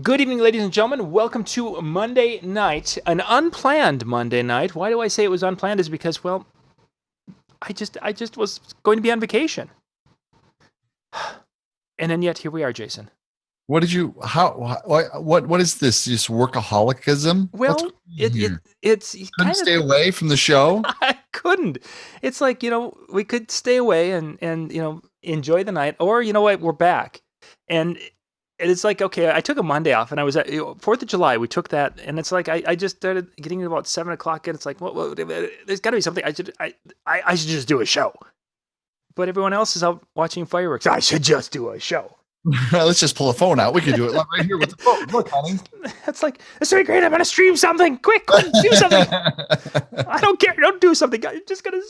Good evening, ladies and gentlemen. Welcome to Monday night, an unplanned Monday night. Why do I say it was unplanned? Is because, well, I just was going to be on vacation, and then yet here we are, Jason. What did you? What is this? Just workaholicism? What's Well, going on here? it's Couldn't kind of stay away from the show. I couldn't. It's like we could stay away and enjoy the night, or you know what, we're back, and it's like, okay, I took a Monday off, and I was at 4th of July. We took that, and it's like I just started getting at about 7 o'clock, and it's like, well, there's got to be something. I should just do a show, but everyone else is out watching fireworks. I should just do a show. Let's just pull a phone out. We could do it right here with the phone. Look, honey. It's like, it's so great. I'm gonna stream something. Quick, do something. I don't care. Don't do something. I'm just gonna.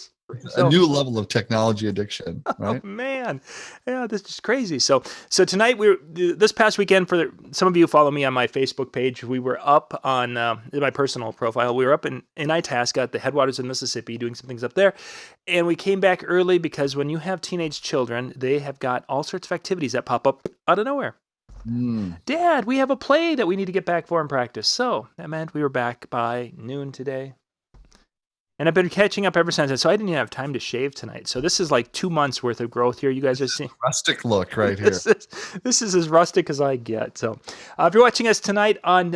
A new level of technology addiction, right? Oh man, yeah, this is crazy. So tonight this past weekend, for some of you who follow me on my Facebook page, we were up on my personal profile. We were up in Itasca at the headwaters of Mississippi doing some things up there, and we came back early because when you have teenage children, they have got all sorts of activities that pop up out of nowhere. Dad, we have a play that we need to get back for and practice. So that meant we were back by noon today. And I've been catching up ever since. So I didn't even have time to shave tonight. So this is like 2 months worth of growth here. You guys are seeing Rustic look right here. This is as rustic as I get. So if you're watching us tonight on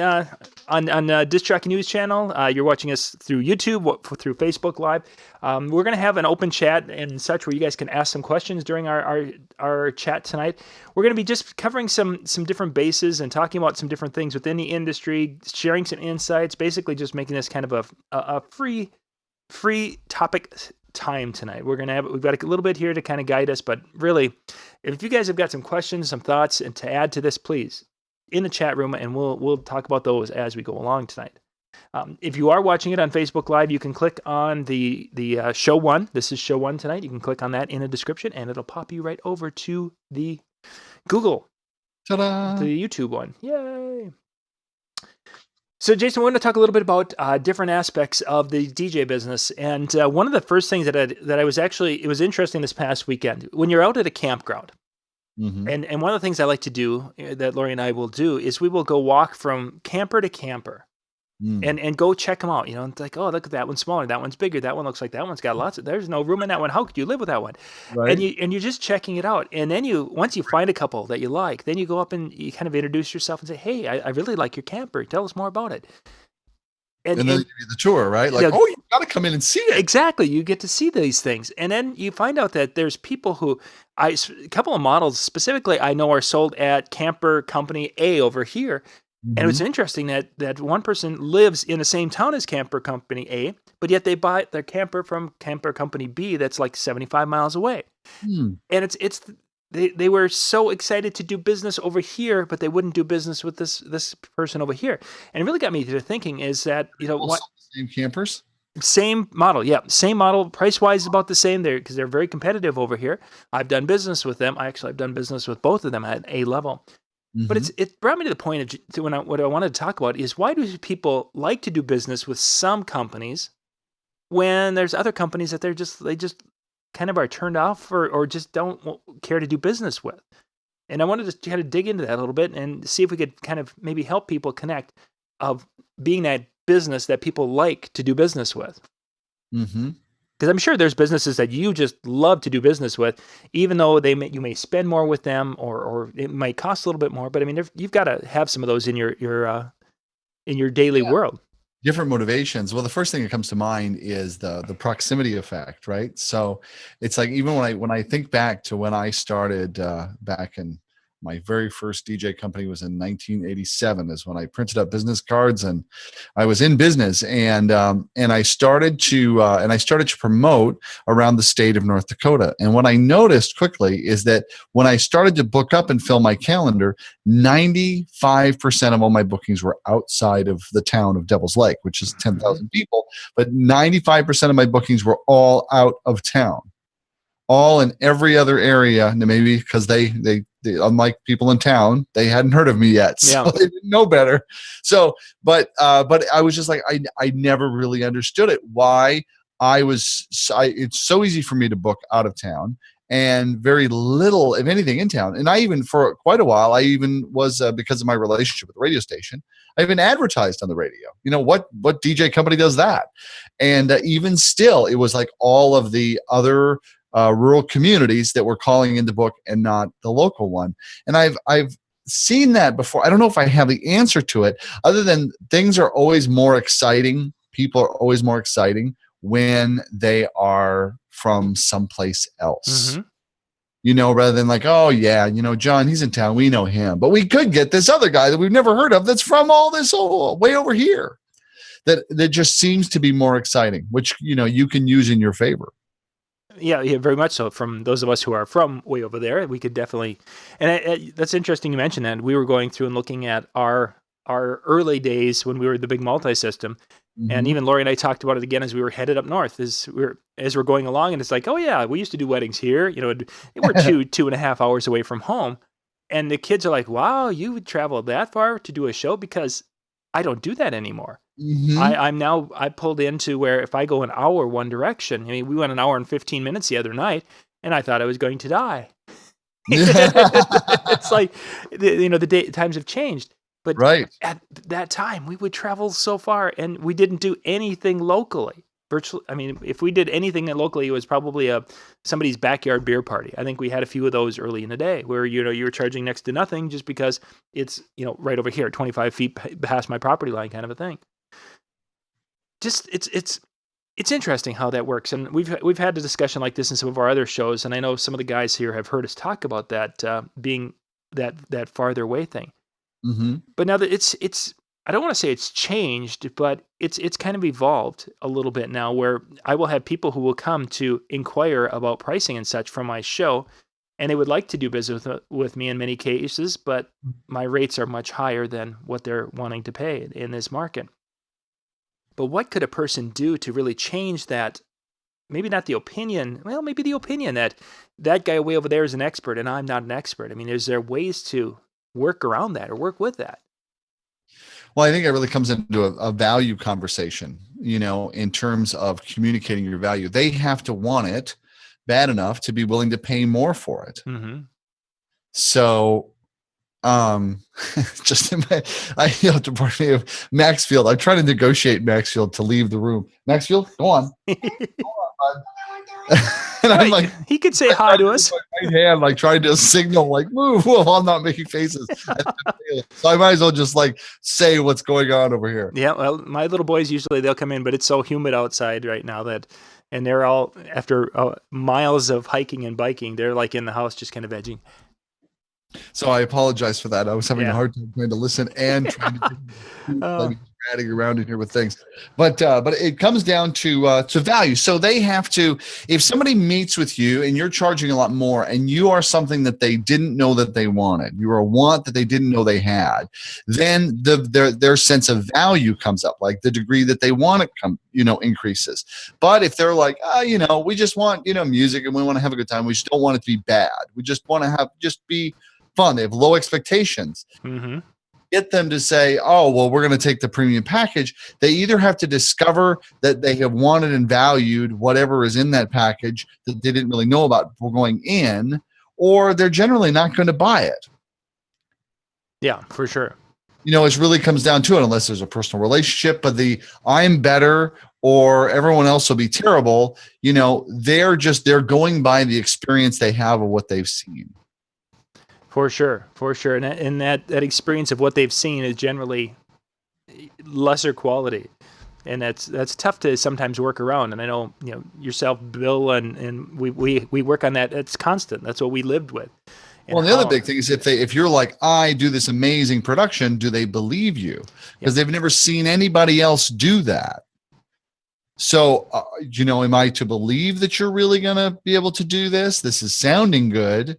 Disc Jockey News Channel, you're watching us through YouTube, through Facebook Live. We're going to have an open chat and such where you guys can ask some questions during our chat tonight. We're going to be just covering some different bases and talking about some different things within the industry, sharing some insights, basically just making this kind of a free topic time tonight. We've got a little bit here to kind of guide us, but really, if you guys have got some questions, some thoughts, and to add to this, please, in the chat room, and we'll talk about those as we go along tonight. If you are watching it on Facebook Live, you can click on the show one. This is show one tonight. You can click on that in the description, and it'll pop you right over to the Google, Ta-da! the YouTube one. Yay! So, Jason, we're going to talk a little bit about different aspects of the DJ business. And one of the first things that I was actually, it was interesting this past weekend, when you're out at a campground, and one of the things I like to do, that Lori and I will do, is we will go walk from camper to camper and go check them out. It's like, oh, look at that one's smaller, that one's bigger, that one looks like that one's got there's no room in that one. How could you live with that one? Right. And you're just checking it out. And then once you find a couple that you like, then you go up and you kind of introduce yourself and say, hey, I really like your camper. Tell us more about it. And then you give you the tour, right? Like, oh, you've got to come in and see it. Exactly. You get to see these things. And then you find out that there's people who, a couple of models specifically I know are sold at Camper Company A over here. And it was interesting that one person lives in the same town as Camper Company A, but yet they buy their camper from Camper Company B that's like 75 miles away. And they were so excited to do business over here, but they wouldn't do business with this person over here. And it really got me to thinking is that, what same campers? Same model, yeah. Same model, price-wise is about the same there because they're very competitive over here. I've done business with them. I've done business with both of them at A level. But it brought me to the point of what I wanted to talk about is why do people like to do business with some companies when there's other companies that they just kind of are turned off or just don't care to do business with? And I wanted to kind of dig into that a little bit and see if we could kind of maybe help people connect of being that business that people like to do business with. Because I'm sure there's businesses that you just love to do business with, even though you may spend more with them or it might cost a little bit more. But I mean, you've got to have some of those in your daily world. Different motivations. Well, the first thing that comes to mind is the proximity effect, right? So it's like even when I think back to when I started back in my very first DJ company was in 1987 is when I printed up business cards and I was in business and I started to promote around the state of North Dakota. And what I noticed quickly is that when I started to book up and fill my calendar, 95% of all my bookings were outside of the town of Devil's Lake, which is 10,000 people, but 95% of my bookings were all out of town. All in every other area, and maybe because they unlike people in town, they hadn't heard of me yet, so they didn't know better. So, but I was just like, I never really understood it. Why it's so easy for me to book out of town, and very little, if anything, in town. And I even, for quite a while, I even was, because of my relationship with the radio station, I even advertised on the radio. What DJ company does that? And even still, it was like all of the other rural communities that were calling in to book and not the local one. And I've seen that before. I don't know if I have the answer to it, other than things are always more exciting. People are always more exciting when they are from someplace else. Rather than like, oh yeah, John, he's in town, we know him, but we could get this other guy that we've never heard of that's from all this way over here. That just seems to be more exciting, which you can use in your favor. Yeah, very much so. From those of us who are from way over there, we could definitely, and that's interesting you mentioned that. We were going through and looking at our early days when we were the big multi-system, and even Lori and I talked about it again as we were headed up north, as we're going along, and it's like, oh yeah, we used to do weddings here. We're 2.5 hours away from home, and the kids are like, wow, you would travel that far to do a show? Because I don't do that anymore. I pulled into where if I go an hour one direction, we went an hour and 15 minutes the other night, and I thought I was going to die. It's like, the times have changed. But at that time, we would travel so far, and we didn't do anything locally. Virtually, if we did anything locally, it was probably somebody's backyard beer party. I think we had a few of those early in the day, where you were charging next to nothing just because it's right over here, 25 feet past my property line, kind of a thing. Just it's interesting how that works, and we've had a discussion like this in some of our other shows, and I know some of the guys here have heard us talk about that being that farther away thing. But now that it's I don't want to say it's changed, but it's kind of evolved a little bit now, where I will have people who will come to inquire about pricing and such from my show, and they would like to do business with me in many cases, but my rates are much higher than what they're wanting to pay in this market. But what could a person do to really change that? Maybe not the opinion. Well, maybe the opinion that guy way over there is an expert and I'm not an expert. Is there ways to work around that or work with that? Well, I think it really comes into a value conversation, in terms of communicating your value. They have to want it bad enough to be willing to pay more for it. So, just I to part me of Maxfield. I'm trying to negotiate Maxfield to leave the room. Maxfield, go on. And I'm like, he could say hi to us. My right hand, like trying to signal, like move. Well, I'm not making faces. So I might as well just like say what's going on over here. Yeah, well, my little boys usually they'll come in, but it's so humid outside right now and they're all after miles of hiking and biking, they're like in the house just kind of vegging. So I apologize for that. I was having a hard time trying to listen and trying to ratting around in here with things, but it comes down to value. So they have to, if somebody meets with you and you're charging a lot more, and you are something that they didn't know that they wanted, you are a want that they didn't know they had, then their sense of value comes up, like the degree that they want it increases. But if they're like, we just want music and we want to have a good time, we just don't want it to be bad, we just want to just be fun. They have low expectations. Get them to say, oh, well, we're going to take the premium package. They either have to discover that they have wanted and valued whatever is in that package that they didn't really know about before going in, or they're generally not going to buy it. Yeah, for sure. It really comes down to it, unless there's a personal relationship, but I'm better or everyone else will be terrible. They're going by the experience they have of what they've seen. For sure. And that experience of what they've seen is generally lesser quality. And that's tough to sometimes work around. And I know, yourself, Bill, and we work on that. It's constant. That's what we lived with. And the other big thing is if you're like, I do this amazing production, do they believe you? Because they've never seen anybody else do that. So, am I to believe that you're really going to be able to do this? This is sounding good.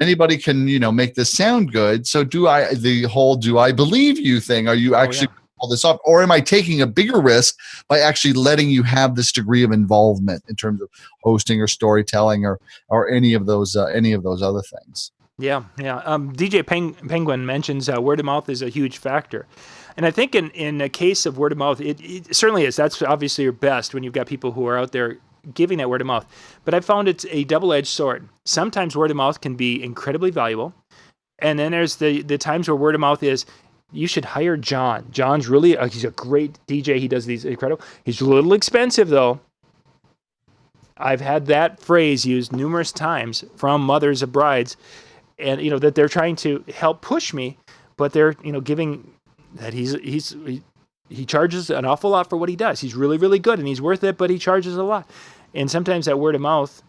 Anybody can, make this sound good. So do I believe you thing? Are you actually pull this off? Or am I taking a bigger risk by actually letting you have this degree of involvement in terms of hosting or storytelling or any of those other things? Yeah. DJ Penguin mentions word of mouth is a huge factor. And I think in a case of word of mouth, it certainly is. That's obviously your best when you've got people who are out there giving that word of mouth. But I found it's a double-edged sword. Sometimes word of mouth can be incredibly valuable. And then there's the times where word of mouth is, you should hire John. John's really, he's a great DJ. He does these incredible. He's a little expensive though. I've had that phrase used numerous times from mothers of brides, and that they're trying to help push me, but they're giving that he charges an awful lot for what he does. He's really, really good and he's worth it, but he charges a lot. And sometimes that word of mouth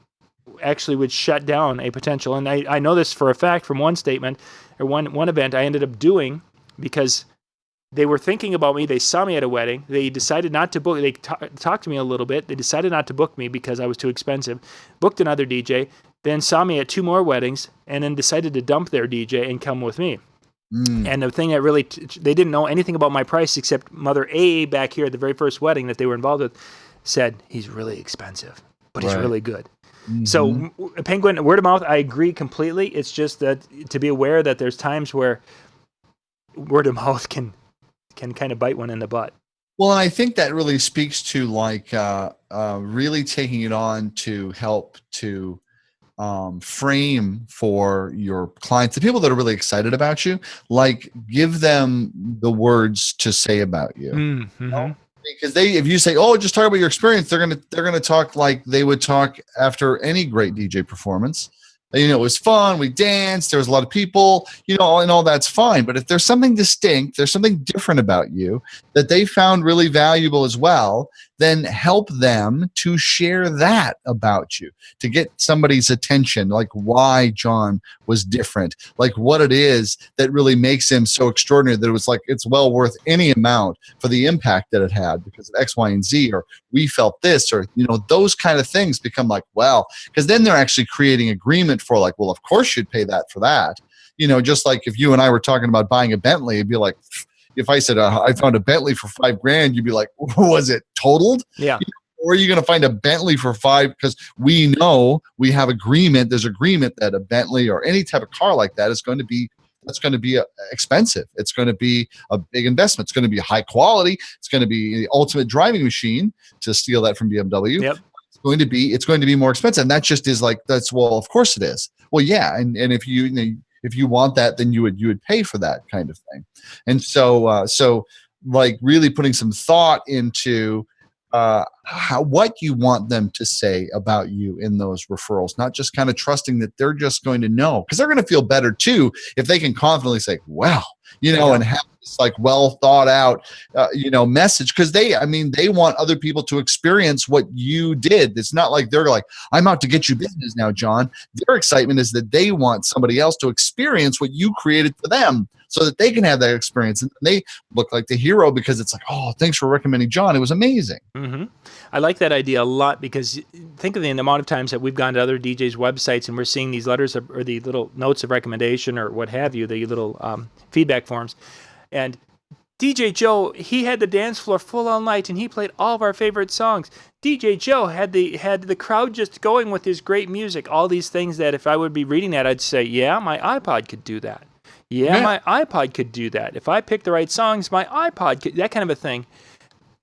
actually would shut down a potential. And I know this for a fact from one statement or one event I ended up doing, because they were thinking about me. They saw me at a wedding. They decided not to book. They talked to me a little bit. They decided not to book me because I was too expensive. Booked another DJ, then saw me at 2 more weddings, and then decided to dump their DJ and come with me. And the thing that really, they didn't know anything about my price except Mother A back here at the very first wedding that they were involved with said, he's really expensive, but he's really good. So Penguin, word of mouth, I agree completely. It's just that to be aware that there's times where word of mouth can kind of bite one in the butt. Well, and I think that really speaks to really taking it on to help to frame for your clients, the people that are really excited about you, give them the words to say about you. Mm-hmm. Because if you say, "Oh, just talk about your experience," they're gonna talk like they would talk after any great DJ performance. It was fun. We danced. There was a lot of people, and all that's fine. But if there's something distinct, there's something different about you that they found really valuable as well, then help them to share that about you, to get somebody's attention, like why John was different, like what it is that really makes him so extraordinary that it was it's well worth any amount for the impact that it had because of X, Y, and Z, or we felt this, or, those kind of things become well, because then they're actually creating agreement for well, of course you'd pay that for that. Just like if you and I were talking about buying a Bentley, it'd be like, if I said I found a Bentley for $5,000, you'd be like, was it totaled? Yeah. Or are you going to find a Bentley for $5,000 because we know we have agreement? There's agreement that a Bentley or any type of car like that is going to be expensive. It's going to be a big investment. It's going to be high quality. It's going to be the ultimate driving machine, to steal that from BMW. Yep. It's going to be more expensive. And that just is well, of course it is. Well, yeah. And if you want that, then you would pay for that kind of thing. And so really putting some thought into what you want them to say about you in those referrals, not just kind of trusting that they're just going to know, because they're going to feel better too if they can confidently say, well, and have this well thought out, message, because they want other people to experience what you did. It's not like they're like, I'm out to get you business now, John. Their excitement is that they want somebody else to experience what you created for them, so that they can have that experience and they look like the hero, because it's oh, thanks for recommending John. It was amazing. Mm-hmm. I like that idea a lot, because think of the amount of times that we've gone to other DJs' websites and we're seeing these letters or the little notes of recommendation or what have you, the little feedback forms. And DJ Joe, he had the dance floor full all night and he played all of our favorite songs. DJ Joe had the crowd just going with his great music. All these things that if I would be reading that, I'd say, yeah, my iPod could do that. Yeah, my iPod could do that. If I picked the right songs, my iPod could, that kind of a thing.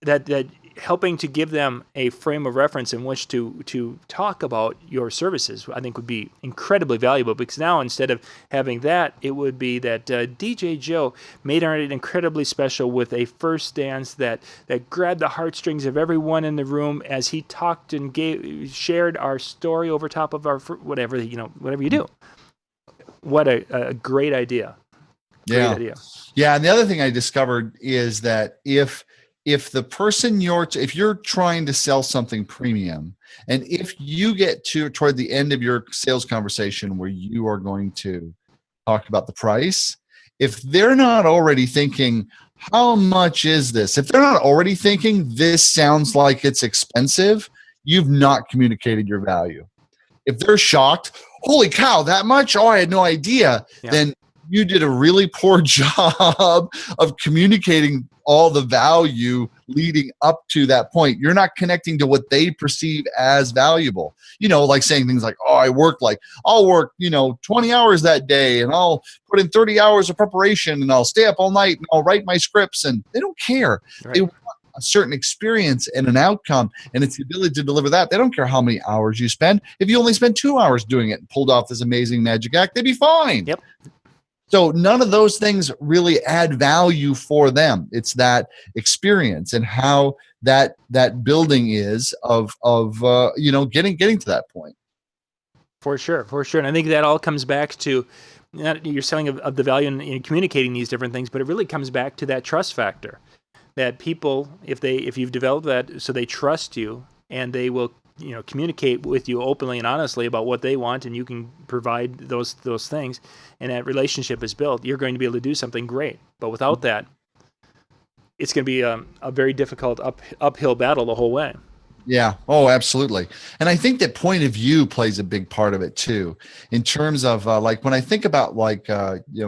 That helping to give them a frame of reference in which to talk about your services, I think would be incredibly valuable, because now instead of having that, it would be that DJ Joe made it incredibly special with a first dance that grabbed the heartstrings of everyone in the room as he talked and shared our story over top of our whatever you do. What a great idea. Great idea. Yeah, and the other thing I discovered is that if the person if you're trying to sell something premium, and if you get toward the end of your sales conversation where you are going to talk about the price, if they're not already thinking, how much is this? If they're not already thinking, this sounds like it's expensive, you've not communicated your value. If they're shocked, holy cow, that much? Oh, I had no idea. Yeah. Then you did a really poor job of communicating all the value leading up to that point. You're not connecting to what they perceive as valuable. Like saying things like, oh, I'll work, 20 hours that day, and I'll put in 30 hours of preparation, and I'll stay up all night and I'll write my scripts, and they don't care. Right. a certain experience and an outcome, and it's the ability to deliver that. They don't care how many hours you spend. If you only spend 2 hours doing it and pulled off this amazing magic act, they'd be fine. Yep. So none of those things really add value for them. It's that experience and how that building is of getting to that point. For sure. And I think that all comes back to not your selling of the value in communicating these different things, but it really comes back to that trust factor. That people, if you've developed that, so they trust you and they will communicate with you openly and honestly about what they want, and you can provide those things, and that relationship is built, you're going to be able to do something great. But without that, it's going to be a very difficult uphill battle the whole way. Yeah. Oh, absolutely. And I think that point of view plays a big part of it too, in terms of like when I think about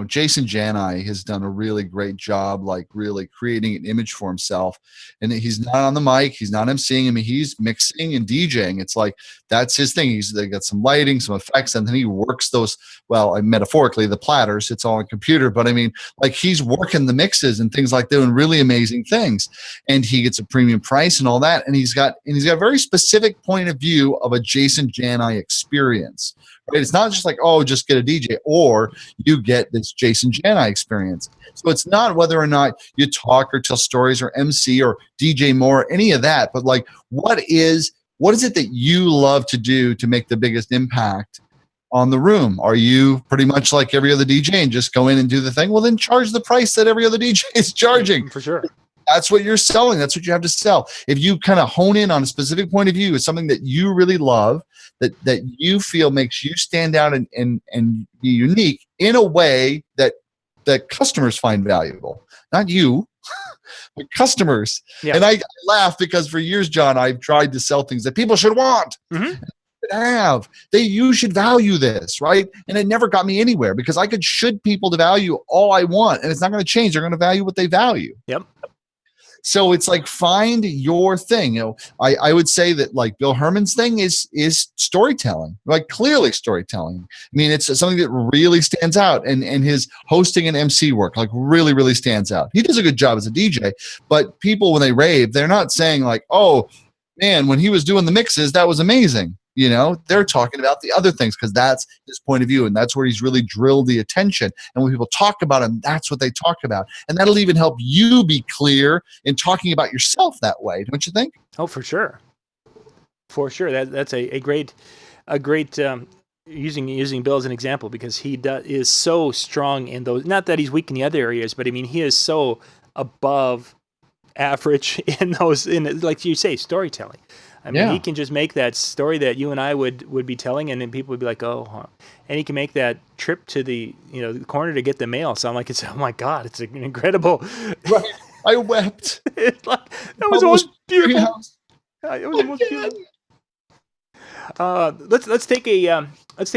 Jason Jani has done a really great job, like really creating an image for himself. And he's not on the mic. He's not emceeing. I mean, he's mixing and DJing. It's like, that's his thing. They got some lighting, some effects, and then he works those, metaphorically, the platters. It's all on computer, but I mean, like he's working the mixes and things like doing really amazing things. And he gets a premium price and all that. And he's got a very specific point of view of a Jason Jani experience. Right? It's not just like, oh, just get a DJ, or you get this Jason Jani experience. So it's not whether or not you talk or tell stories or MC or DJ more, any of that, but like what is it that you love to do to make the biggest impact on the room? Are you pretty much like every other DJ and just go in and do the thing? Well, then charge the price that every other DJ is charging. For sure. That's what you're selling. That's what you have to sell. If you kind of hone in on a specific point of view, it's something that you really love, that you feel makes you stand out and be unique in a way that customers find valuable. Not you, but customers. Yeah. And I laugh because for years, John, I've tried to sell things that people should want. Mm-hmm. You should value this, right? And it never got me anywhere because I could should people to value all I want, and it's not going to change. They're going to value what they value. Yep. So it's like, find your thing. I would say that like Bill Herman's thing is storytelling, like clearly storytelling. I mean, it's something that really stands out, and his hosting and MC work like really, really stands out. He does a good job as a DJ, but people, when they rave, they're not saying like, oh man, when he was doing the mixes, that was amazing. They're talking about the other things because that's his point of view, and that's where he's really drilled the attention. And when people talk about him, that's what they talk about. And that'll even help you be clear in talking about yourself that way, don't you think? Oh, for sure. For sure. That's a great using Bill as an example, because he is so strong in those, not that he's weak in the other areas, but I mean, he is so above average in those, like you say, storytelling. I mean, He can just make that story that you and I would be telling, and then people would be like, oh, huh. And he can make that trip to the the corner to get the mail sound like it's, oh my God, it's an incredible. Right. I wept. That was the most beautiful. It was the most beautiful. Let's take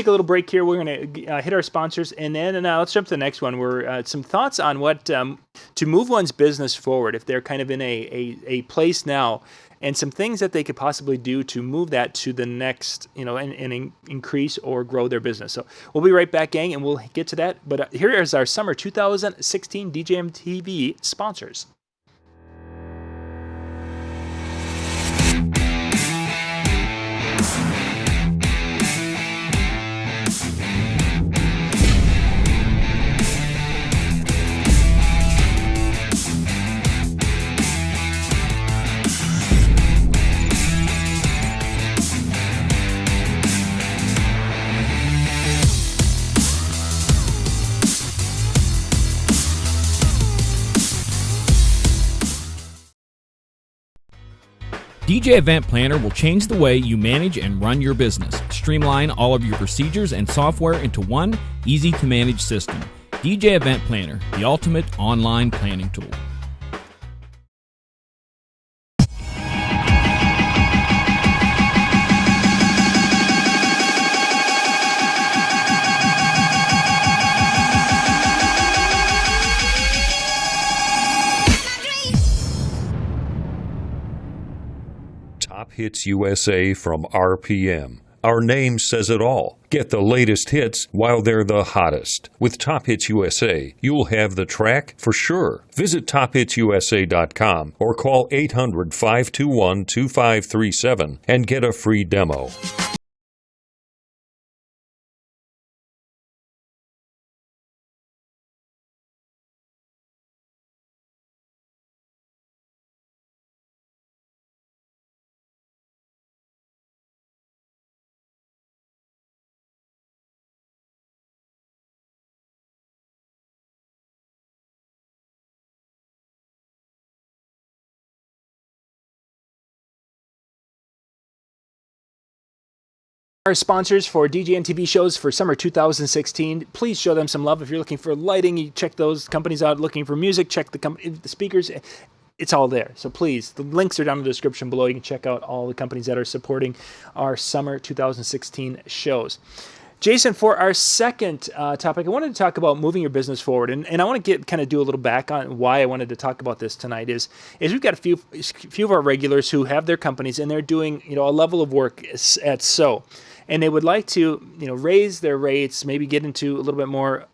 a little break here. We're going to hit our sponsors, and then let's jump to the next one. We're some thoughts on what to move one's business forward if they're kind of in a place now, and some things that they could possibly do to move that to the next, and increase or grow their business. So we'll be right back, gang, and we'll get to that. But here is our summer 2016 DJMTV sponsors. DJ Event Planner will change the way you manage and run your business. Streamline all of your procedures and software into one easy-to-manage system. DJ Event Planner, the ultimate online planning tool. Top Hits USA from RPM, Our name says it all. Get the latest hits while they're the hottest. With Top Hits USA, you'll have the track for sure. Visit tophitsusa.com or call 800-521-2537 and get a free demo. Our sponsors for DJ and TV shows for summer 2016. Please show them some love. If you're looking for lighting, you check those companies out. Looking for music, check the speakers. It's all there. So please, the links are down in the description below. You can check out all the companies that are supporting our summer 2016 shows. Jason, for our second topic, I wanted to talk about moving your business forward, and I want to do a little back on why I wanted to talk about this tonight. Is we've got a few of our regulars who have their companies and they're doing a level of work at so. And they would like to, raise their rates, maybe get into a little bit more,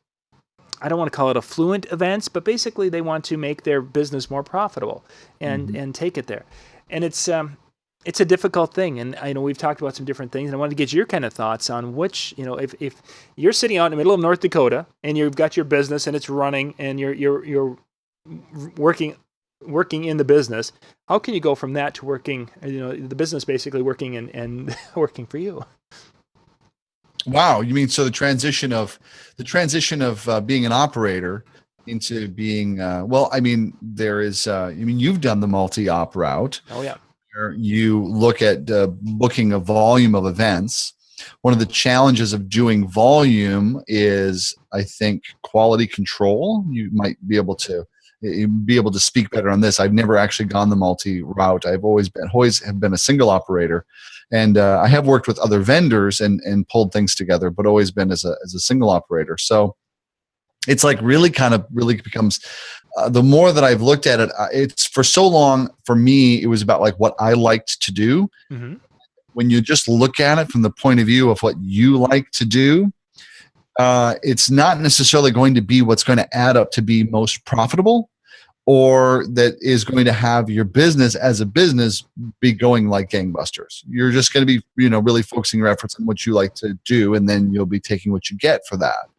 I don't want to call it affluent events, but basically they want to make their business more profitable and take it there. And it's a difficult thing. And I know we've talked about some different things, and I wanted to get your kind of thoughts on which, if you're sitting out in the middle of North Dakota and you've got your business and it's running and you're working in the business, how can you go from that to working, the business basically working and working for you? Wow, you mean so the transition of being an operator into being there is you've done the multi-op route. Oh yeah. Where you look at booking a volume of events. One of the challenges of doing volume is, I think, quality control. You might be able to speak better on this. I've never actually gone the multi route. I've always have been a single operator, and I have worked with other vendors and pulled things together, but always been as a single operator. So it's like really becomes the more that I've looked at it, it's for so long for me, it was about like what I liked to do. Mm-hmm. When you just look at it from the point of view of what you like to do, it's not necessarily going to be what's going to add up to be most profitable, or that is going to have your business as a business be going like gangbusters. You're just going to be, really focusing your efforts on what you like to do, and then you'll be taking what you get for that.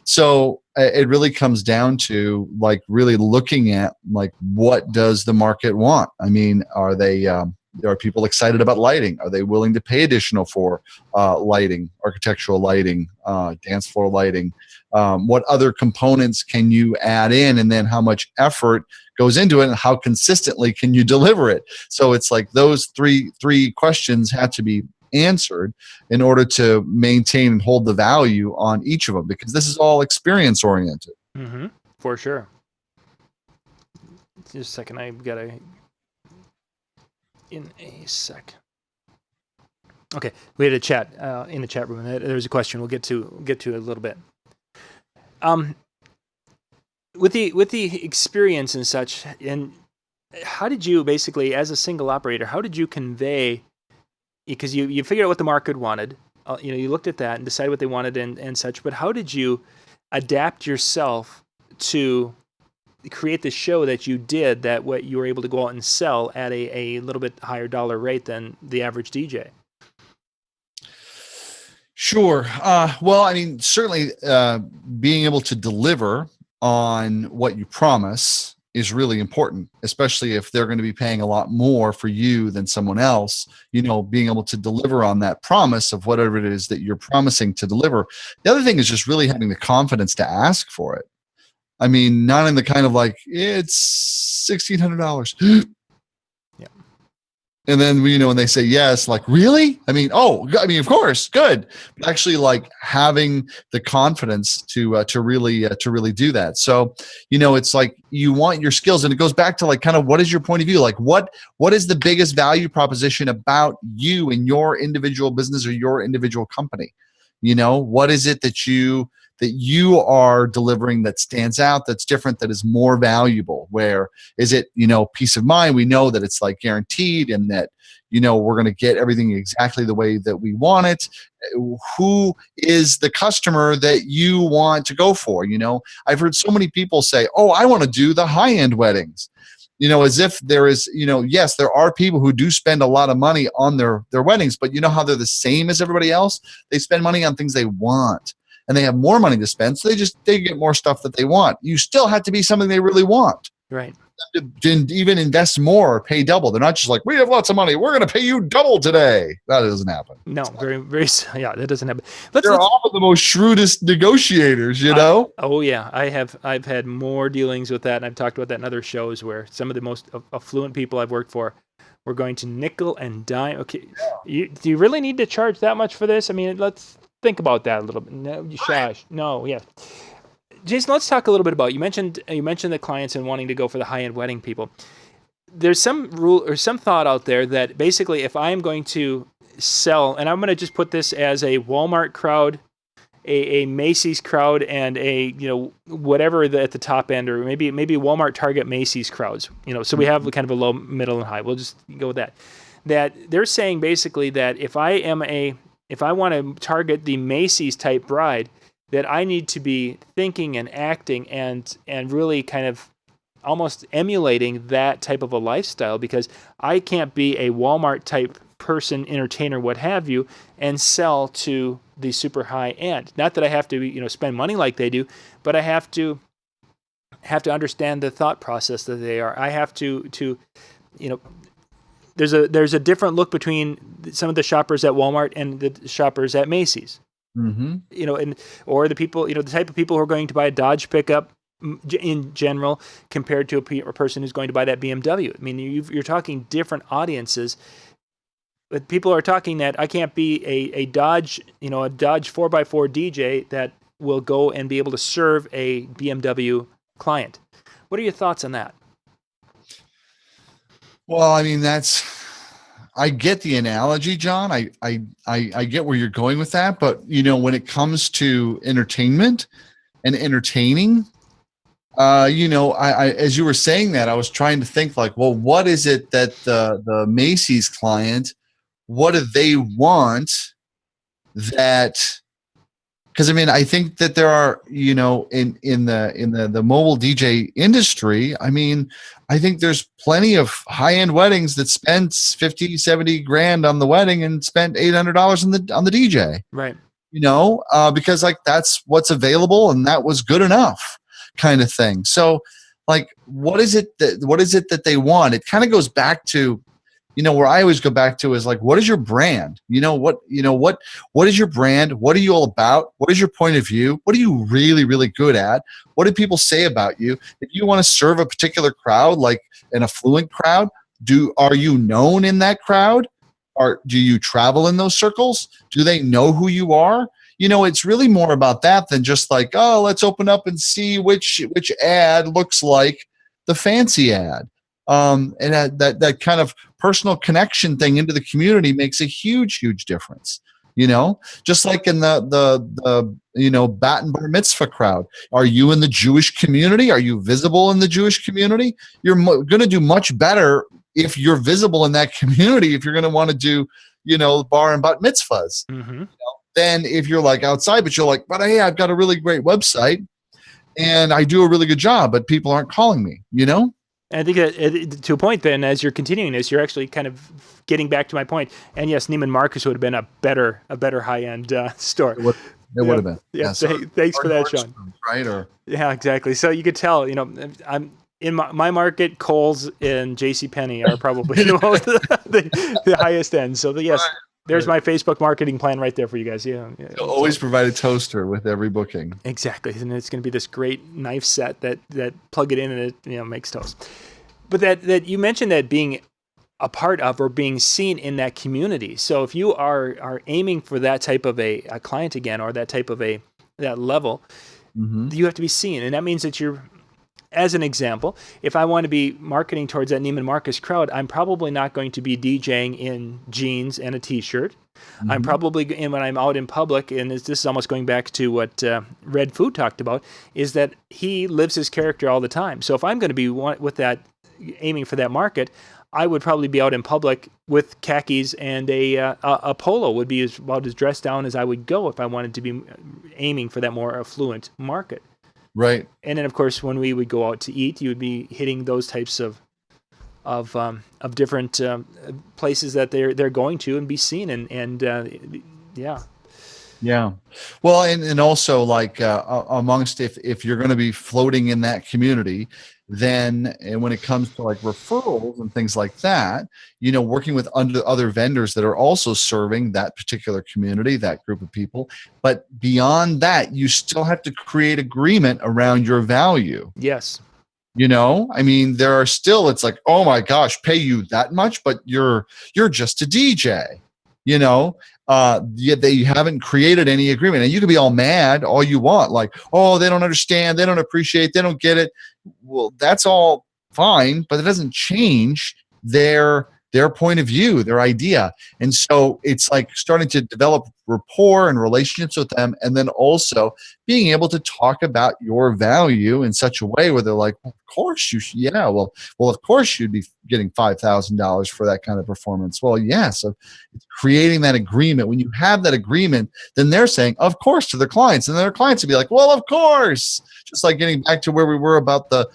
So it really comes down to like really looking at like, what does the market want? I mean, are people excited about lighting? Are they willing to pay additional for lighting, architectural lighting, dance floor lighting? What other components can you add in, and then how much effort goes into it, and how consistently can you deliver it? So it's like those three questions have to be answered in order to maintain and hold the value on each of them, because this is all experience oriented. Mm-hmm. For sure. Just a second, I've got to. In a sec. Okay, we had a chat in the chat room. There's a question we'll get to a little bit. With the experience and such, and how did you basically, as a single operator, how did you convey? Because you figured out what the market wanted, you looked at that and decided what they wanted and such. But how did you adapt yourself to create the show that you did, that what you were able to go out and sell at a little bit higher dollar rate than the average DJ? Sure. Well, I mean, certainly being able to deliver on what you promise is really important, especially if they're going to be paying a lot more for you than someone else. Being able to deliver on that promise of whatever it is that you're promising to deliver. The other thing is just really having the confidence to ask for it. I mean, not in the kind of like, it's $1,600. Yeah. And then, when they say yes, like, really? Of course, good. But actually, like, having the confidence to really do that. So, it's like you want your skills, and it goes back to like kind of what is your point of view? Like, what is the biggest value proposition about you and your individual business or your individual company? What is it that that you are delivering that stands out, that's different, that is more valuable? Where is it, peace of mind? We know that it's like guaranteed, and that, we're going to get everything exactly the way that we want it. Who is the customer that you want to go for? I've heard so many people say, oh, I want to do the high-end weddings. As if there is, yes, there are people who do spend a lot of money on their weddings, but you know how they're the same as everybody else? They spend money on things they want, and they have more money to spend, so they get more stuff that they want. You still have to be something they really want. Right. To even invest more or pay double. They're not just like, we have lots of money, we're going to pay you double today. That doesn't happen. No, very, very, yeah, that doesn't happen. They're all the most shrewdest negotiators, Oh yeah, I've had more dealings with that, and I've talked about that in other shows where some of the most affluent people I've worked for were going to nickel and dime. Okay, do you really need to charge that much for this? I mean, let's think about that a little bit. No, Shash. No, yeah. Jason, let's talk a little bit about, you mentioned the clients and wanting to go for the high-end wedding people. There's some rule or some thought out there that basically if I'm going to sell, and I'm going to just put this as a Walmart crowd, a Macy's crowd, and a whatever at the top end, or maybe Walmart, Target, Macy's crowds. So we have kind of a low, middle, and high. We'll just go with that. That they're saying basically that if I want to target the Macy's type bride, that I need to be thinking and acting and really kind of almost emulating that type of a lifestyle, because I can't be a Walmart type person, entertainer, what have you, and sell to the super high end. Not that I have to spend money like they do, but I have to understand the thought process that they are. I have to there's a different look between some of the shoppers at Walmart and the shoppers at Macy's. Mm-hmm. Or the people, the type of people who are going to buy a Dodge pickup in general compared to a person who's going to buy that BMW. I mean, you're talking different audiences, but people are talking that I can't be a Dodge, a Dodge 4x4 DJ that will go and be able to serve a BMW client. What are your thoughts on that? Well, I mean, I get the analogy, John. I get where you're going with that, but when it comes to entertainment and entertaining, I as you were saying that, I was trying to think like, well, what is it that the Macy's client, what do they want that? Because I mean, I think that there are, in the mobile DJ industry, I mean, I think there's plenty of high-end weddings that spent 50, 70 grand on the wedding and spent $800 on the DJ. Right. Because like that's what's available and that was good enough kind of thing. So like, what is it that they want? It kind of goes back to, where I always go back to is like, what is your brand? What is your brand? What are you all about? What is your point of view? What are you really, really good at? What do people say about you? If you want to serve a particular crowd, like an affluent crowd, are you known in that crowd? Or do you travel in those circles? Do they know who you are? It's really more about that than just like, oh, let's open up and see which ad looks like the fancy ad. And that kind of personal connection thing into the community makes a huge, huge difference. Just like in the bat and bar mitzvah crowd. Are you in the Jewish community? Are you visible in the Jewish community? You're going to do much better if you're visible in that community, if you're going to want to do, bar and bat mitzvahs. Mm-hmm. Then if you're like outside, but you're like, but hey, I've got a really great website and I do a really good job, but people aren't calling me, And I think that to a point then, as you're continuing this, you're actually kind of getting back to my point. And yes, Neiman Marcus would have been a better high-end store. It would have been. Yeah. Thanks for that, Sean. Right? Yeah, exactly. So you could tell, I'm in my market, Kohl's and JCPenney are probably the highest end. So yes, there's my Facebook marketing plan right there for you guys. Yeah. You'll always provide a toaster with every booking. Exactly. And it's going to be this great knife set that plug it in and it makes toast. But that you mentioned that being a part of or being seen in that community. So if you are aiming for that type of a client again, or that type of that level, mm-hmm. you have to be seen. And that means that as an example, if I want to be marketing towards that Neiman Marcus crowd, I'm probably not going to be DJing in jeans and a t-shirt. I'm probably, and when I'm out in public, and this is almost going back to what Red Food talked about, is that he lives his character all the time. So if I'm going to be with that, aiming for that market, I would probably be out in public with khakis and a polo would be about as dressed down as I would go if I wanted to be aiming for that more affluent market. Right. And then, of course, when we would go out to eat, you would be hitting those types of different places that they're going to and be seen, and yeah. Yeah. Well, and also like amongst if you're going to be floating in that community, then and when it comes to like referrals and things like that, working with other vendors that are also serving that particular community, that group of people. But beyond that, you still have to create agreement around your value. Yes. I mean, there are still, it's like, oh my gosh, pay you that much, but you're just a DJ, yet they haven't created any agreement. And you can be all mad all you want, like, oh, they don't understand, they don't appreciate, they don't get it. Well, that's all fine, but it doesn't change their point of view, their idea. And so it's like starting to develop rapport and relationships with them, and then also being able to talk about your value in such a way where they're like, well, of course you should. Yeah, well, of course you'd be getting $5,000 for that kind of performance. Well, yeah. So it's creating that agreement. When you have that agreement, then they're saying, of course, to their clients, and their clients would be like, well, of course. Just like getting back to where we were about the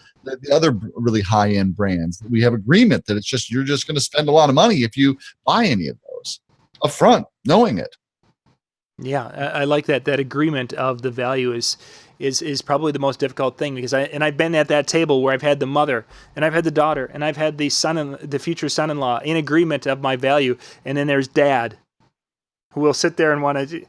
other really high-end brands. We have agreement that you're just going to spend a lot of money if you buy any of those up front, knowing it. Yeah, I like that. That agreement of the value is probably the most difficult thing, because I've been at that table where I've had the mother and I've had the daughter and I've had the the future son-in-law in agreement of my value, and then there's dad who will sit there and want to,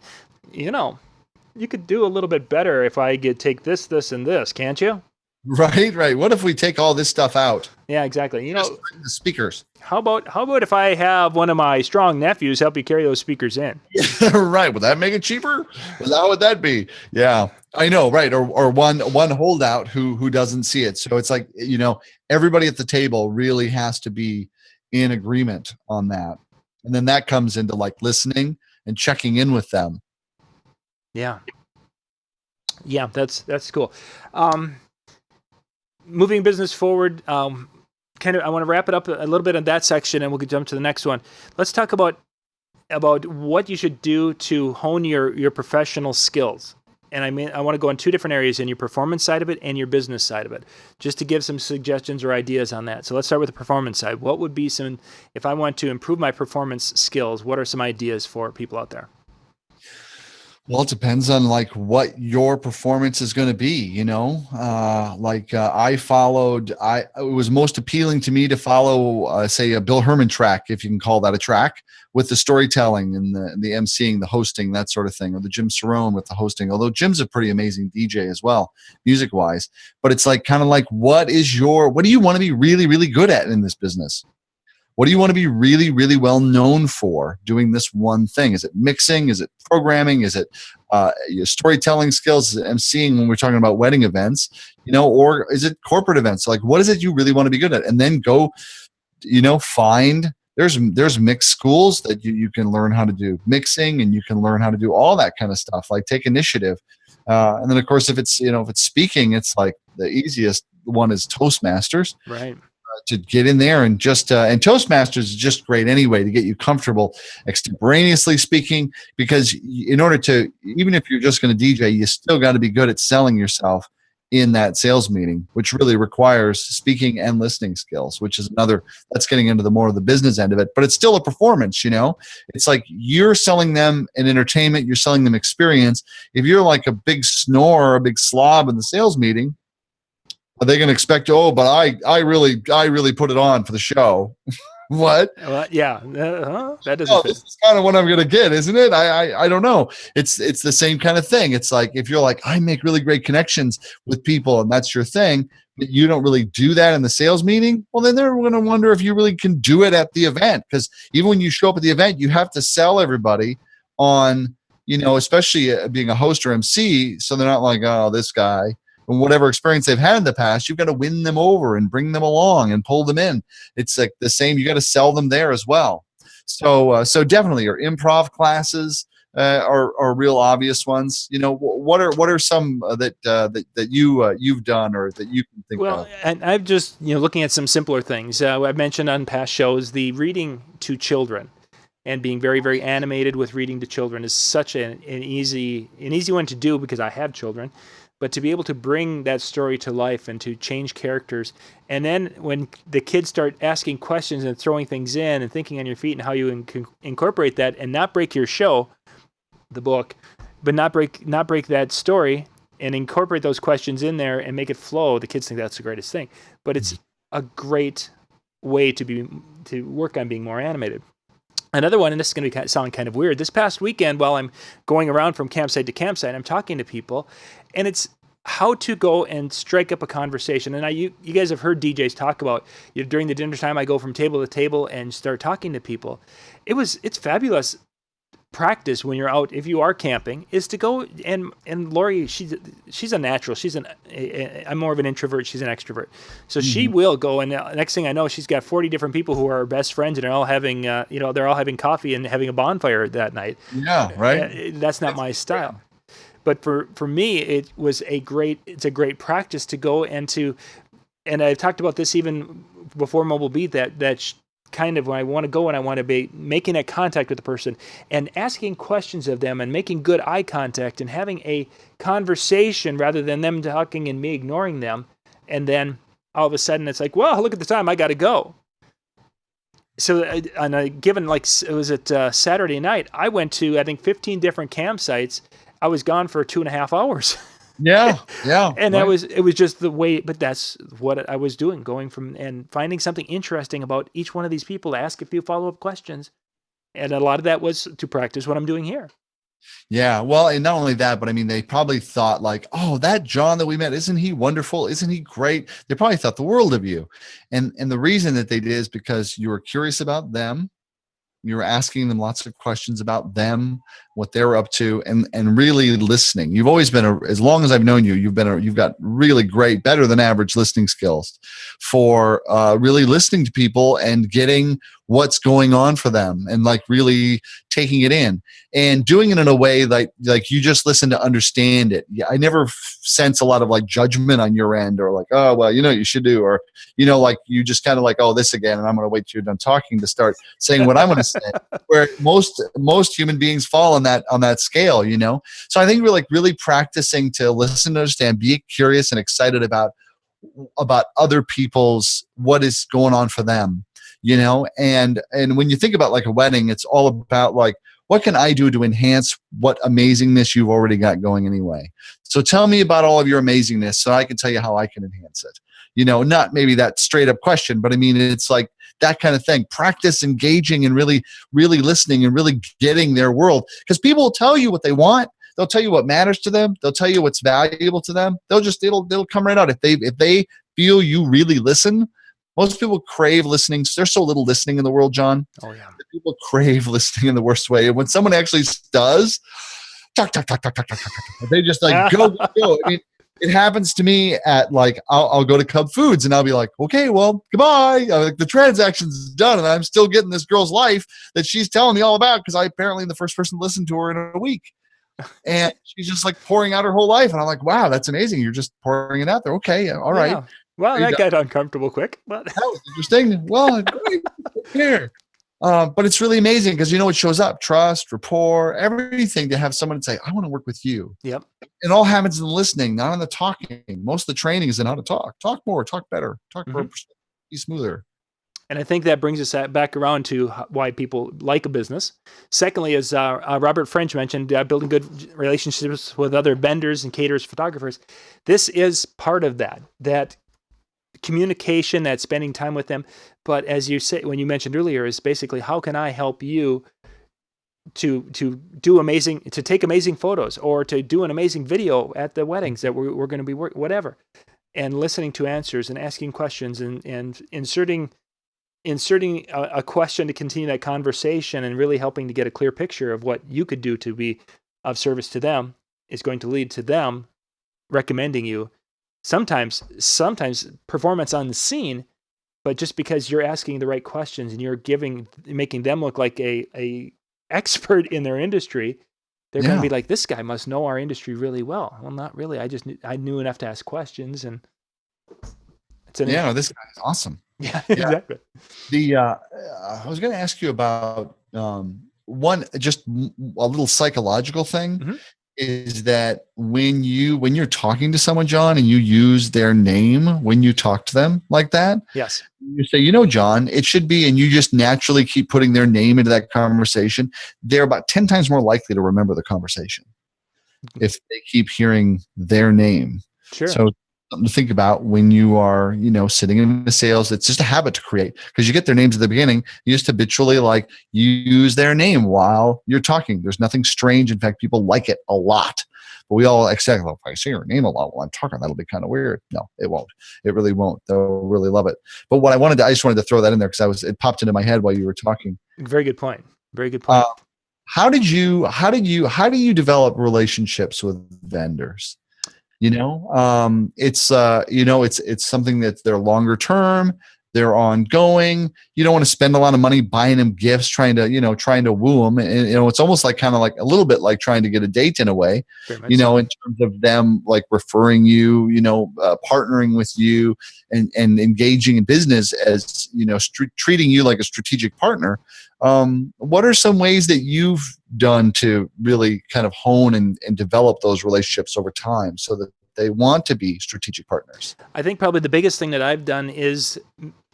you could do a little bit better if I could take this, and this, can't you? Right. What if we take all this stuff out? Yeah, exactly. The speakers. How about if I have one of my strong nephews help you carry those speakers in? Right. Would that make it cheaper? How would that be? Yeah, I know. Right. Or one holdout who doesn't see it. So it's like, everybody at the table really has to be in agreement on that. And then that comes into like listening and checking in with them. Yeah. Yeah, that's cool. Moving business forward, I want to wrap it up a little bit on that section, and we'll jump to the next one. Let's talk about what you should do to hone your professional skills. And I want to go in two different areas, in your performance side of it and your business side of it, just to give some suggestions or ideas on that. So let's start with the performance side. What would be if I want to improve my performance skills, what are some ideas for people out there? Well, it depends on like what your performance is going to be, it was most appealing to me to follow, say, a Bill Herman track, if you can call that a track, with the storytelling and the emceeing, the hosting, that sort of thing, or the Jim Cerrone with the hosting, although Jim's a pretty amazing DJ as well, music wise. But it's like, kind of like, what do you want to be really, really good at in this business? What do you want to be really, really well known for doing this one thing? Is it mixing? Is it programming? Is it your storytelling skills? Is it emceeing when we're talking about wedding events? Or is it corporate events? Like, what is it you really want to be good at? And then go, find. There's mixed schools that you can learn how to do mixing, and you can learn how to do all that kind of stuff. Like, take initiative. And then of course, if it's speaking, it's like the easiest one is Toastmasters. Right. To get in there and just and Toastmasters is just great anyway to get you comfortable extemporaneously speaking, because in order to, even if you're just going to DJ, you still got to be good at selling yourself in that sales meeting, which really requires speaking and listening skills, which is that's getting into the more of the business end of it, but it's still a performance. It's like you're selling them an entertainment, you're selling them experience. If you're like a big snore or a big slob in the sales meeting, are they going to expect, but I really put it on for the show? What? Yeah. That doesn't fit. This is kind of what I'm going to get, isn't it? I don't know. It's the same kind of thing. It's like, if you're like, I make really great connections with people and that's your thing, but you don't really do that in the sales meeting, well, then they're going to wonder if you really can do it at the event. Because even when you show up at the event, you have to sell everybody on, especially being a host or MC. So they're not like, oh, this guy. and whatever experience they've had in the past, you've got to win them over and bring them along and pull them in. It's like the same. You got to sell them there as well. So definitely your improv classes are real obvious ones. What are some that you've done or that you can think Well, of? and I've just, looking at some simpler things. I've mentioned on past shows, the reading to children and being very, very animated with reading to children is such an easy one to do because I have children. But to be able to bring that story to life and to change characters, and then when the kids start asking questions and throwing things in and thinking on your feet and how you incorporate that and not break your show, the book, but not break that story and incorporate those questions in there and make it flow, the kids think that's the greatest thing. But it's a great way to work on being more animated. Another one, and this is going to sound kind of weird, this past weekend while I'm going around from campsite to campsite, I'm talking to people, and it's how to go and strike up a conversation. And you guys have heard DJs talk about, during the dinner time, I go from table to table and start talking to people. It's fabulous practice when you're out, if you are camping, is to go and Lori, she's a natural. I'm more of an introvert. She's an extrovert. So she will go, and next thing I know, she's got 40 different people who are her best friends, and they're all having, they're all having coffee and having a bonfire that night. Yeah, right. That's not my style. But for me, it's a great practice to go and I've talked about this even before Mobile Beat, that kind of when I want to go and I want to be making that contact with the person and asking questions of them and making good eye contact and having a conversation rather than them talking and me ignoring them. And then all of a sudden it's like, well, look at the time, I got to go. So on a given, it was at Saturday night, I went to, I think, 15 different campsites. I was gone for 2.5 hours. Yeah. And right. it was just the way, but that's what I was doing, going from and finding something interesting about each one of these people to ask a few follow-up questions. And a lot of that was to practice what I'm doing here. Yeah. Well, and not only that, but I mean, they probably thought like, oh, that John that we met, isn't he wonderful? Isn't he great? They probably thought the world of you. And the reason that they did is because you were curious about them. You were asking them lots of questions about them, what they're up to, and really listening. You've always been, as long as I've known you, you've got really great, better than average listening skills for really listening to people and getting what's going on for them and really taking it in and doing it in a way like you just listen to understand it. Yeah, I never sense a lot of judgment on your end or oh, well, you should do, or, you just kind of oh, this again, and I'm going to wait till you're done talking to start saying what I'm going to say, where most human beings fall on that scale, So I think we're really practicing to listen, to understand, be curious and excited about other people's, what is going on for them. And when you think about a wedding, it's all about what can I do to enhance what amazingness you've already got going anyway? So tell me about all of your amazingness so I can tell you how I can enhance it. Not maybe that straight up question, but I mean, it's that kind of thing. Practice engaging and really, really listening and really getting their world, because people will tell you what they want. They'll tell you what matters to them. They'll tell you what's valuable to them. It'll come right out. If they feel you really listen. Most people crave listening. There's so little listening in the world, John. Oh, yeah. People crave listening in the worst way. And when someone actually does, talk, they just go. I mean, it happens to me at I'll go to Cub Foods and I'll be like, okay, well, goodbye. The transaction's done and I'm still getting this girl's life that she's telling me all about because I apparently am the first person to listen to her in a week. And she's just pouring out her whole life. And I'm like, wow, that's amazing. You're just pouring it out there. Okay, all right. Yeah. Well, that got uncomfortable quick, but that was interesting. Well, great. Here. But it's really amazing because what shows up: trust, rapport, everything. To have someone say, "I want to work with you." Yep. It all happens in the listening, not in the talking. Most of the training is in how to talk. Talk more. Talk better. Talk more. Be smoother. And I think that brings us back around to why people like a business. Secondly, as Robert French mentioned, building good relationships with other vendors and caterers, photographers. This is part of that communication, that spending time with them. But as you say, when you mentioned earlier, is basically how can I help you to take amazing photos or to do an amazing video at the weddings that we're going to be whatever, and listening to answers and asking questions and inserting a question to continue that conversation and really helping to get a clear picture of what you could do to be of service to them is going to lead to them recommending you sometimes performance on the scene, but just because you're asking the right questions and you're making them look like a expert in their industry, they're going to be like, this guy must know our industry really well. Well, not really. I knew enough to ask questions, and no, this guy is awesome. Yeah, exactly. I was going to ask you about one, just a little psychological thing. Mm-hmm. Is that when you're talking to someone, John, and you use their name when you talk to them like that? Yes. You say, John, it should be, and you just naturally keep putting their name into that conversation. They're about 10 times more likely to remember the conversation if they keep hearing their name. Sure. So something to think about when you are, sitting in the sales. It's just a habit to create, because you get their names at the beginning. You just habitually use their name while you're talking. There's nothing strange. In fact, people like it a lot. But we all expect, if I say your name a lot while I'm talking, that'll be kind of weird. No, it won't. It really won't. They'll really love it. But what I just wanted to throw that in there because it popped into my head while you were talking. Very good point. Very good point. How do you develop relationships with vendors? It's something that they're longer term, they're ongoing. You don't want to spend a lot of money buying them gifts, trying to woo them. And, it's almost kind of like a little bit like trying to get a date in a way, in terms of them referring you, partnering with you and engaging in business as, treating you like a strategic partner. What are some ways that you've done to really kind of hone and develop those relationships over time so that they want to be strategic partners? I think probably the biggest thing that I've done is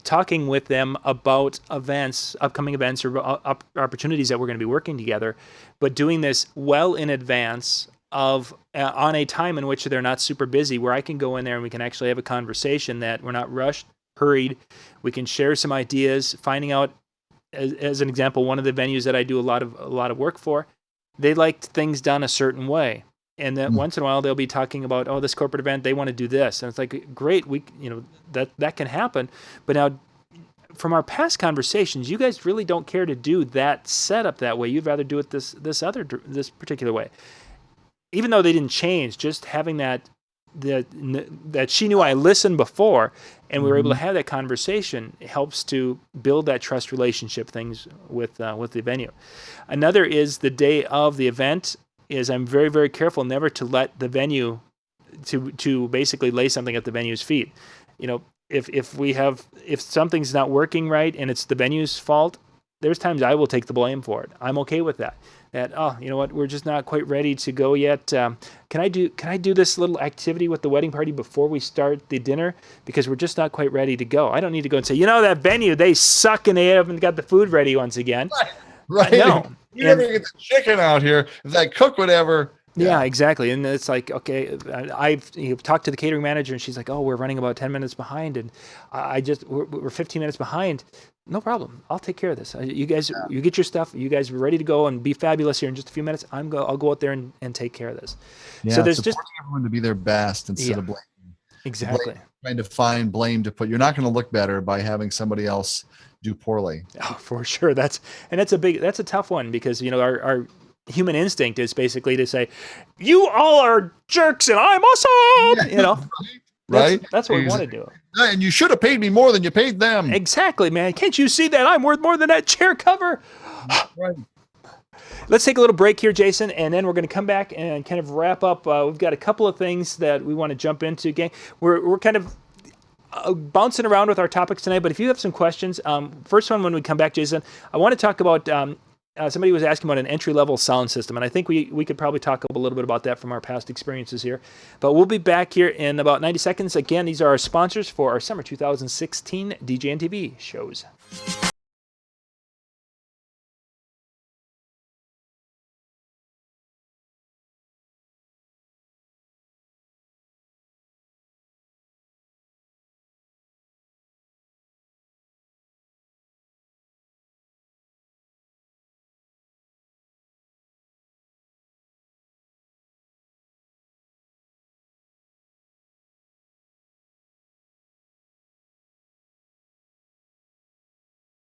talking with them about upcoming events or opportunities that we're going to be working together, but doing this well in advance of on a time in which they're not super busy, where I can go in there and we can actually have a conversation that we're not rushed, hurried. We can share some ideas, finding out, as an example, one of the venues that I do a lot of work for, they liked things done a certain way. And then once in a while they'll be talking about, this corporate event, they want to do this. And it's like, great, that can happen. But now from our past conversations, you guys really don't care to do that setup that way. You'd rather do it this particular way. Even though they didn't change, just having that she knew I listened before, and we were able to have that conversation helps to build that trust relationship things with the venue. Another is the day of the event is I'm very, very careful never to let the venue to basically lay something at the venue's feet. If something's not working right and it's the venue's fault, there's times I will take the blame for it. I'm okay with that. We're just not quite ready to go yet. Can I do this little activity with the wedding party before we start the dinner? Because we're just not quite ready to go. I don't need to go and say, that venue, they suck and they haven't got the food ready once again. Right. No. You never get the chicken out here. If that cook would ever. Yeah, exactly. And it's like, okay, I've talked to the catering manager and she's like, we're running about 10 minutes behind. And we're 15 minutes behind. No problem. I'll take care of this. You guys, you get your stuff. You guys are ready to go and be fabulous here in just a few minutes. I'll go out there and take care of this. Yeah, so there's just everyone to be their best instead of blaming. Exactly. Trying to find blame to put. You're not going to look better by having somebody else do poorly. Oh, for sure. That's a tough one because, our human instinct is basically to say, you all are jerks and I'm awesome. Right? That's what we want to do. And you should have paid me more than you paid them. Exactly, man. Can't you see that I'm worth more than that chair cover? Right. Let's take a little break here, Jason, and then we're going to come back and kind of wrap up. We've got a couple of things that we want to jump into. Gang, we're kind of bouncing around with our topics tonight, but if you have some questions, first one when we come back, Jason, I want to talk about somebody was asking about an entry-level sound system, and I think we could probably talk a little bit about that from our past experiences here. But we'll be back here in about 90 seconds. Again, these are our sponsors for our summer 2016 DJ and TV shows.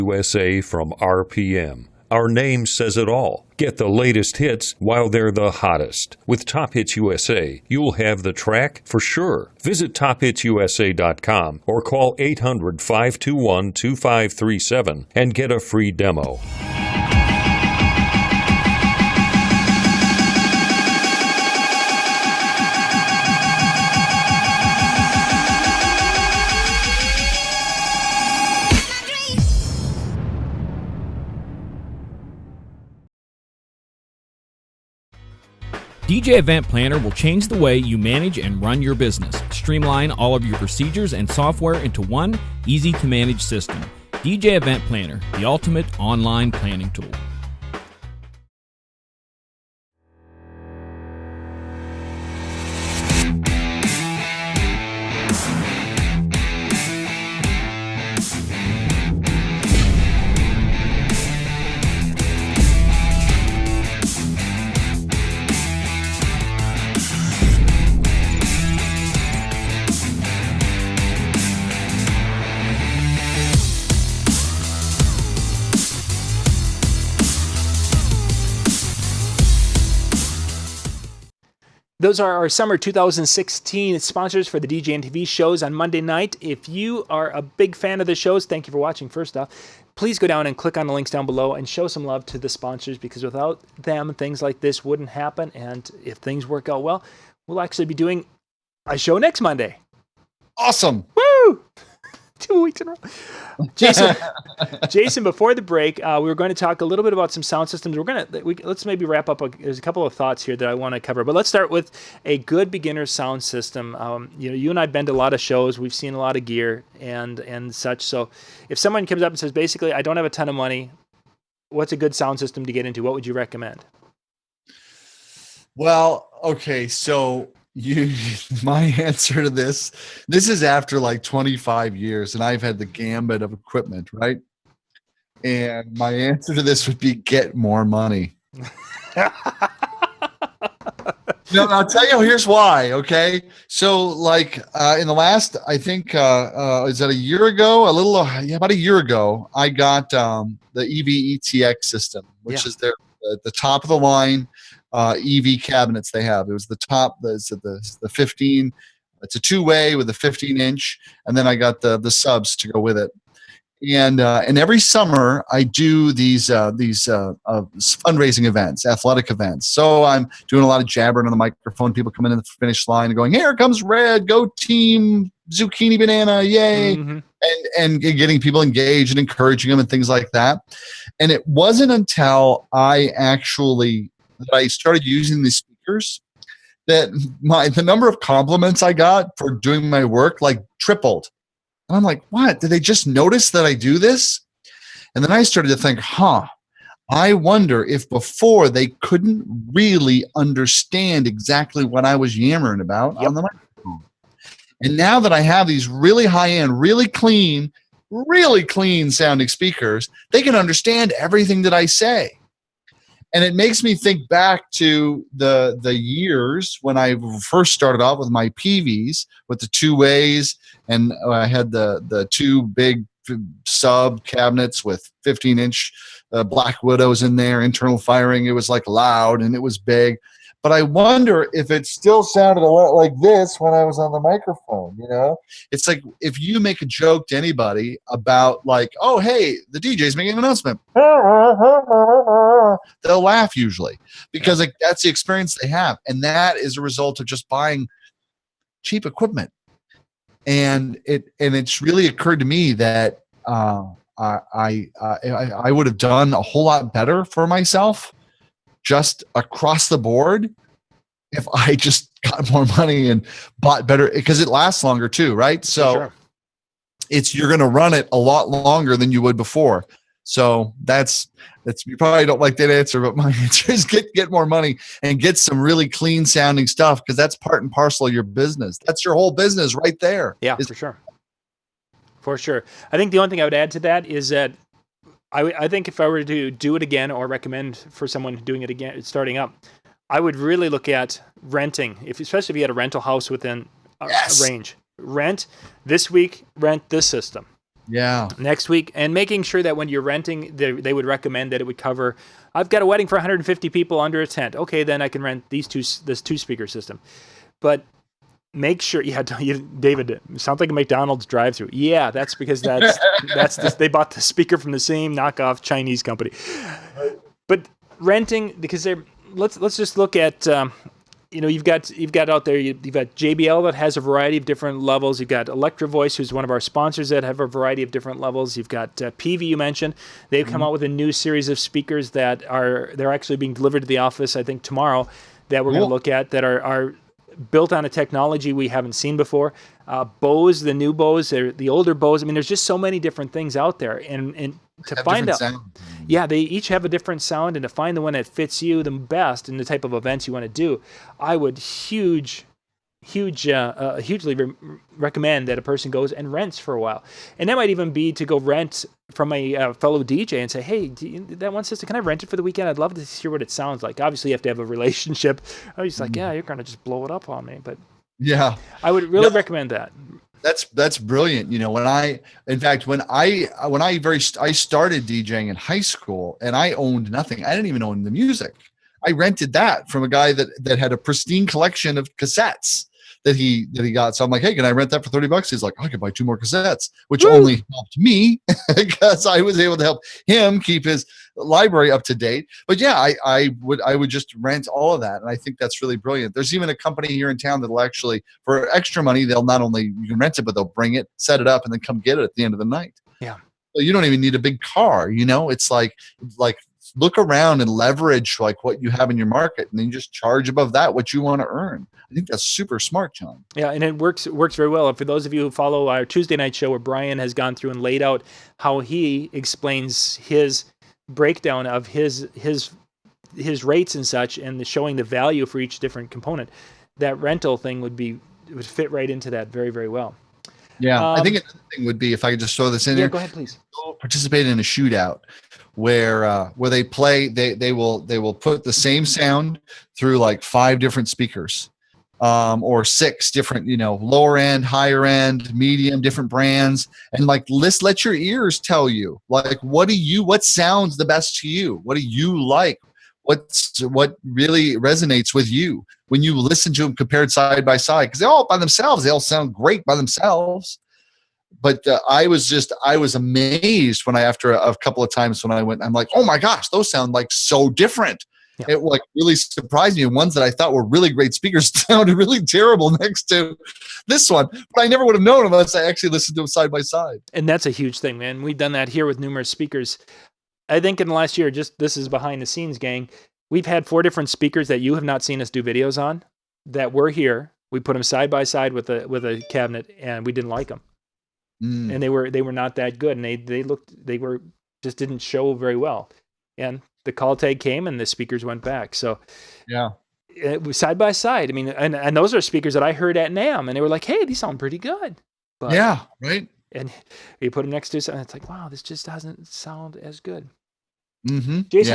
USA from RPM, Our name says it all. Get the latest hits while they're the hottest. With Top Hits USA, you'll have the track for sure. Visit tophitsusa.com or call 800-521-2537 and get a free demo. DJ Event Planner will change the way you manage and run your business. Streamline all of your procedures and software into one easy-to-manage system. DJ Event Planner, the ultimate online planning tool. Those are our summer 2016 sponsors for the DJ and TV shows on Monday night. If you are a big fan of the shows, thank you for watching first off. Please go down and click on the links down below and show some love to the sponsors, because without them, things like this wouldn't happen. And if things work out well, we'll actually be doing a show next Monday. Awesome. Woo! 2 weeks in a row. Jason, before the break, we were going to talk a little bit about some sound systems. Let's maybe wrap up. There's a couple of thoughts here that I want to cover, but let's start with a good beginner sound system. You and I've been to a lot of shows. We've seen a lot of gear and such. So if someone comes up and says, basically, I don't have a ton of money, what's a good sound system to get into? What would you recommend? Well, okay, so my answer to this is after like 25 years, and I've had the gambit of equipment, right? And my answer to this would be get more money. No, I'll tell you, here's why, okay? So like in the last, I think, is that a year ago? About a year ago, I got the EV ETX system, which is the top of the line EV cabinets they have. It was the top, the 15. It's a two-way with a 15-inch, and then I got the subs to go with it. And every summer I do these fundraising events, athletic events. So I'm doing a lot of jabbering on the microphone. People come in the finish line and going, "Here comes red, go team zucchini banana, yay!" Mm-hmm. And getting people engaged and encouraging them and things like that. And it wasn't until I started using these speakers that the number of compliments I got for doing my work like tripled. And I'm like, what? Did they just notice that I do this? And then I started to think, I wonder if before they couldn't really understand exactly what I was yammering about on the microphone. And now that I have these really high-end, really clean sounding speakers, they can understand everything that I say. And it makes me think back to the years when I first started out with my PVs with the two ways, and I had the two big sub cabinets with 15-inch Black Widows in there, internal firing. It was like loud and it was big. But I wonder if it still sounded a lot like this when I was on the microphone, you know? It's like if you make a joke to anybody about like, oh, hey, the DJ's making an announcement. They'll laugh usually because like that's the experience they have. And that is a result of just buying cheap equipment. And it's really occurred to me that I would have done a whole lot better for myself just across the board if I just got more money and bought better, because it lasts longer too, right? So you're going to run it a lot longer than you would before. So that's you probably don't like that answer, but my answer is get more money and get some really clean sounding stuff, because that's part and parcel of your business. That's your whole business right there. Yeah, for sure. For sure. I think the only thing I would add to that is that I think if I were to do it again or recommend for someone doing it again, starting up, I would really look at renting, especially if you had a rental house within a range. Rent this week, rent this system. Yeah. next week, and making sure that when you're renting, they would recommend that it would cover. I've got a wedding for 150 people under a tent. Okay, then I can rent this 2-speaker system, but make sure. Yeah, David, it sounds like a McDonald's drive-through. Yeah, that's because they bought the speaker from the same knockoff Chinese company. But renting, because let's just look at. You've got out there, you've got JBL that has a variety of different levels. You've got Electro Voice, who's one of our sponsors, that have a variety of different levels. You've got PV, you mentioned. They've come out with a new series of speakers that they're actually being delivered to the office, I think, tomorrow, that we're going to look at, that are built on a technology we haven't seen before. Bose, the new Bose, the older Bose. I mean, there's just so many different things out there, and to find out, yeah, they each have a different sound, and to find the one that fits you the best in the type of events you want to do, I would hugely recommend that a person goes and rents for a while. And that might even be to go rent from a fellow DJ and say, hey, that one system, can I rent it for the weekend? I'd love to hear what it sounds like. Obviously, you have to have a relationship. I was like, yeah, you're going to just blow it up on me. But yeah, I would really recommend that. That's brilliant. When I started DJing in high school, and I owned nothing. I didn't even own the music. I rented that from a guy that had a pristine collection of cassettes that he got. So I'm like, hey, can I rent that for $30? He's like, I could buy 2 more cassettes, which only helped me because I was able to help him keep his library up to date. But yeah, I would just rent all of that. And I think that's really brilliant. There's even a company here in town that'll actually, for extra money, they'll not only, you can rent it, but they'll bring it, set it up, and then come get it at the end of the night. Yeah. So you don't even need a big car, it's like look around and leverage like what you have in your market, and then you just charge above that what you want to earn. I think that's super smart, John. Yeah, and it works very well. And for those of you who follow our Tuesday night show, where Brian has gone through and laid out how he explains his breakdown of his rates and such, and showing the value for each different component, that rental thing would fit right into that very, very well. Yeah, I think another thing would be, if I could just throw this in there. Go ahead, please. Participate in a shootout where they play. They will put the same sound through like 5 different speakers, or 6 different, lower end, higher end, medium, different brands, and like let your ears tell you, like, what sounds the best to you? What do you like? What really resonates with you when you listen to them compared side by side? Because they all sound great by themselves. But I was amazed when after a couple of times when I went, I'm like, oh my gosh, those sound like so different. Yeah. It like really surprised me. And ones that I thought were really great speakers sounded really terrible next to this one. But I never would have known unless I actually listened to them side by side. And that's a huge thing, man. We've done that here with numerous speakers. I think in the last year, just this is behind the scenes, gang, we've had 4 different speakers that you have not seen us do videos on that were here. We put them side by side with a cabinet, and we didn't like them. And they were not that good, and they just didn't show very well. And the call tag came, and the speakers went back. So yeah, it was side by side. I mean, and those are speakers that I heard at NAMM, and they were like, hey, these sound pretty good. But, yeah, right. And you put them next to something, it's like, wow, this just doesn't sound as good. Mm-hmm. Jason,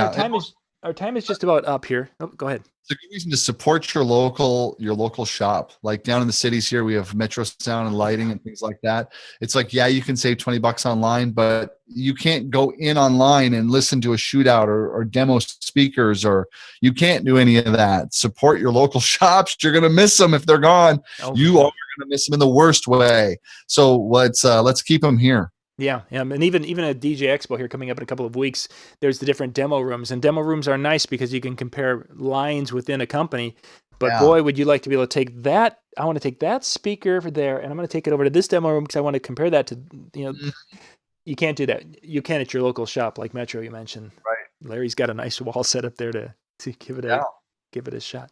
our time is just about up here. Oh, go ahead. It's a good reason to support your local shop. Like down in the cities here, we have Metro Sound and lighting and things like that. It's like, yeah, you can save $20 online, but you can't go in online and listen to a shootout or demo speakers, or you can't do any of that. Support your local shops. You're going to miss them if they're gone. Oh, you are going to miss them in the worst way. So let's keep them here. Yeah, and even a DJ Expo here coming up in a couple of weeks, there's the different demo rooms, and demo rooms are nice because you can compare lines within a company. But boy, would you like to be able to take that? I want to take that speaker over there, and I'm going to take it over to this demo room because I want to compare that to, You can't do that. You can at your local shop like Metro you mentioned. Right. Larry's got a nice wall set up there to give it a shot.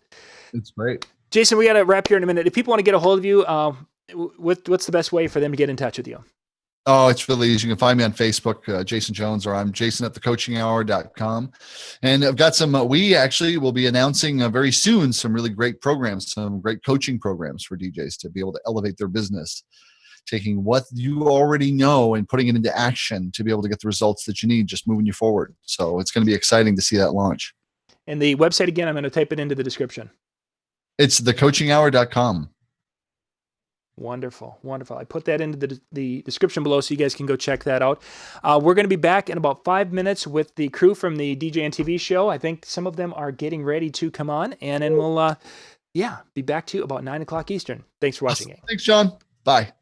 It's great. Jason, we got to wrap here in a minute. If people want to get a hold of you, what's the best way for them to get in touch with you? Oh, it's really easy. You can find me on Facebook, Jason Jones, or I'm Jason at thecoachinghour.com. And I've got we actually will be announcing very soon some really great programs, some great coaching programs for DJs to be able to elevate their business, taking what you already know and putting it into action to be able to get the results that you need, just moving you forward. So it's going to be exciting to see that launch. And the website, again, I'm going to type it into the description. It's thecoachinghour.com. Wonderful. I put that into the description below so you guys can go check that out. We're going to be back in about 5 minutes with the crew from the DJ and TV show. I think some of them are getting ready to come on, and then we'll be back to you about 9 o'clock Eastern. Thanks for watching. Thanks, John. Bye.